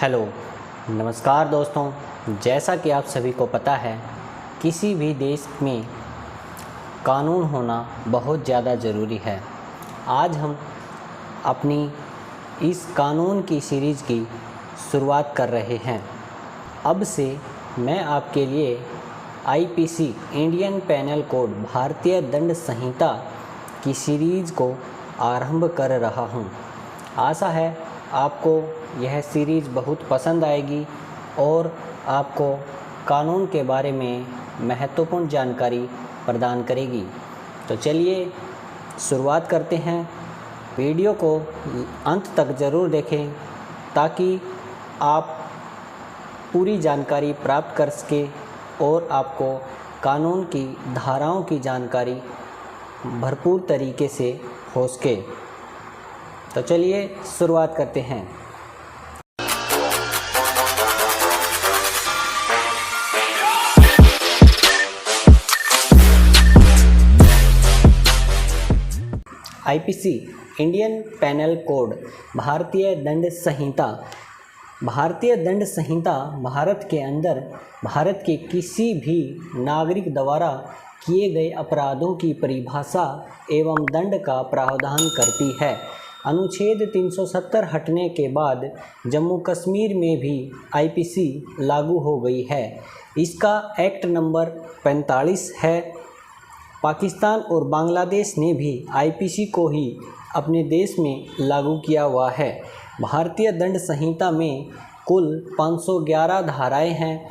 Hello, नमस्कार दोस्तों। जैसा कि आप सभी को पता है, किसी भी देश में कानून होना बहुत ज़्यादा ज़रूरी है। आज हम अपनी इस कानून की सीरीज़ की शुरुआत कर रहे हैं। अब से मैं आपके लिए आईपीसी इंडियन पेनल कोड भारतीय दंड संहिता की सीरीज़ को आरंभ कर रहा हूं। आशा है आपको यह सीरीज़ बहुत पसंद आएगी और आपको कानून के बारे में महत्वपूर्ण जानकारी प्रदान करेगी। तो चलिए शुरुआत करते हैं। वीडियो को अंत तक ज़रूर देखें ताकि आप पूरी जानकारी प्राप्त कर सकें और आपको कानून की धाराओं की जानकारी भरपूर तरीके से हो सके। तो चलिए शुरुआत करते हैं। आईपीसी इंडियन पेनल कोड भारतीय दंड संहिता। भारतीय दंड संहिता भारत के अंदर भारत के किसी भी नागरिक द्वारा किए गए अपराधों की परिभाषा एवं दंड का प्रावधान करती है। अनुच्छेद 370 हटने के बाद जम्मू कश्मीर में भी आईपीसी लागू हो गई है। इसका एक्ट नंबर 45 है। पाकिस्तान और बांग्लादेश ने भी आईपीसी को ही अपने देश में लागू किया हुआ है। भारतीय दंड संहिता में कुल 511 धाराएं हैं,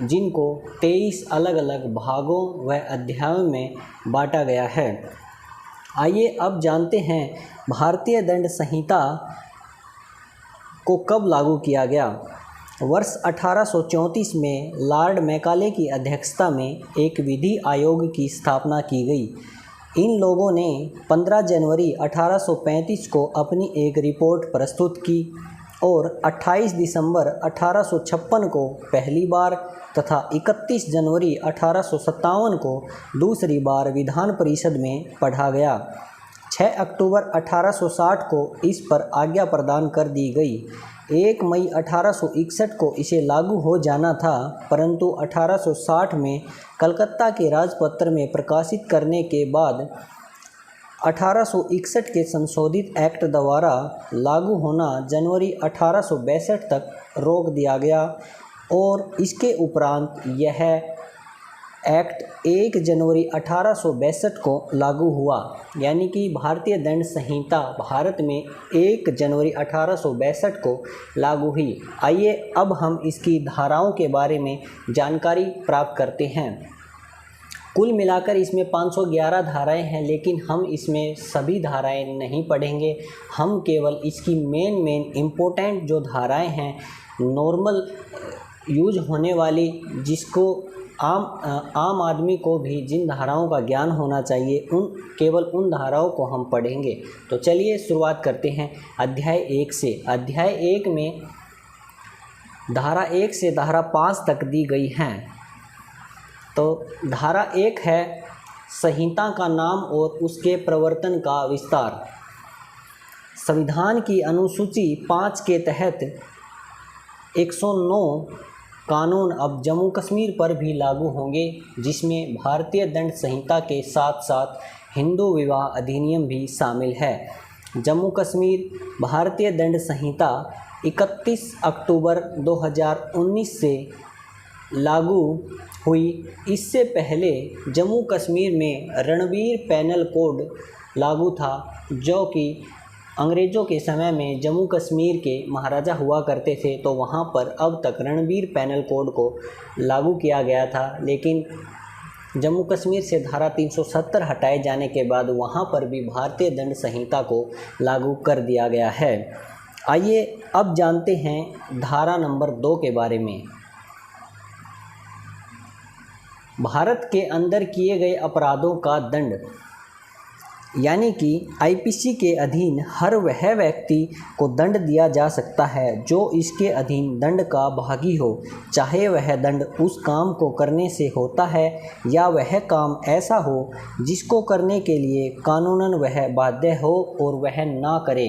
जिनको 23 अलग अलग भागों व अध्यायों में बांटा गया है। आइए अब जानते हैं भारतीय दंड संहिता को कब लागू किया गया। वर्ष 1834 में लॉर्ड मैकाले की अध्यक्षता में एक विधि आयोग की स्थापना की गई। इन लोगों ने 15 जनवरी 1835 को अपनी एक रिपोर्ट प्रस्तुत की और 28 दिसंबर 1856 को पहली बार तथा 31 जनवरी 1857 को दूसरी बार विधान परिषद में पढ़ा गया। 6 अक्टूबर 1860 को इस पर आज्ञा प्रदान कर दी गई। 1 मई 1861 को इसे लागू हो जाना था, परंतु 1860 में कलकत्ता के राजपत्र में प्रकाशित करने के बाद 1861 के संशोधित एक्ट द्वारा लागू होना जनवरी 1862 तक रोक दिया गया और इसके उपरांत यह एक्ट 1 जनवरी 1862 को लागू हुआ। यानी कि भारतीय दंड संहिता भारत में 1 जनवरी 1862 को लागू हुई। आइए अब हम इसकी धाराओं के बारे में जानकारी प्राप्त करते हैं। कुल मिलाकर इसमें 511 धाराएं हैं, लेकिन हम इसमें सभी धाराएं नहीं पढ़ेंगे। हम केवल इसकी मेन इम्पोर्टेंट जो धाराएं हैं, नॉर्मल यूज होने वाली, जिसको आम आदमी को भी जिन धाराओं का ज्ञान होना चाहिए, केवल उन धाराओं को हम पढ़ेंगे। तो चलिए शुरुआत करते हैं अध्याय 1 से। अध्याय 1 में धारा 1 से धारा 5 तक दी गई हैं। तो धारा 1 है संहिता का नाम और उसके प्रवर्तन का विस्तार। संविधान की अनुसूची 5 के तहत 109 कानून अब जम्मू कश्मीर पर भी लागू होंगे, जिसमें भारतीय दंड संहिता के साथ साथ हिंदू विवाह अधिनियम भी शामिल है। जम्मू कश्मीर भारतीय दंड संहिता 31 अक्टूबर 2019 से लागू हुई। इससे पहले जम्मू कश्मीर में रणवीर पेनल कोड लागू था, जो कि अंग्रेज़ों के समय में जम्मू कश्मीर के महाराजा हुआ करते थे, तो वहाँ पर अब तक रणवीर पेनल कोड को लागू किया गया था। लेकिन जम्मू कश्मीर से धारा 370 हटाए जाने के बाद वहाँ पर भी भारतीय दंड संहिता को लागू कर दिया गया है। आइए अब जानते हैं धारा नंबर 2 के बारे में। भारत के अंदर किए गए अपराधों का दंड। यानी कि आईपीसी के अधीन हर वह व्यक्ति को दंड दिया जा सकता है जो इसके अधीन दंड का भागी हो, चाहे वह दंड उस काम को करने से होता है या वह काम ऐसा हो जिसको करने के लिए कानूनन वह बाध्य हो और वह ना करे।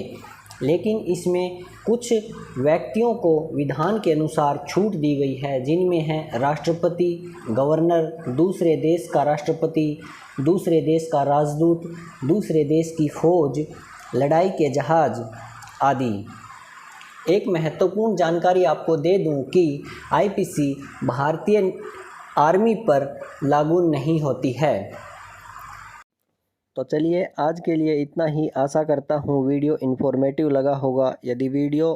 लेकिन इसमें कुछ व्यक्तियों को विधान के अनुसार छूट दी गई है, जिनमें है राष्ट्रपति, गवर्नर, दूसरे देश का राष्ट्रपति, दूसरे देश का राजदूत, दूसरे देश की फौज, लड़ाई के जहाज आदि। एक महत्वपूर्ण जानकारी आपको दे दूं कि आईपीसी भारतीय आर्मी पर लागू नहीं होती है। तो चलिए आज के लिए इतना ही। आशा करता हूँ वीडियो इन्फॉर्मेटिव लगा होगा। यदि वीडियो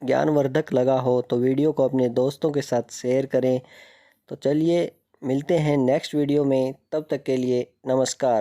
ज्ञानवर्धक लगा हो तो वीडियो को अपने दोस्तों के साथ शेयर करें। तो चलिए मिलते हैं नेक्स्ट वीडियो में, तब तक के लिए नमस्कार।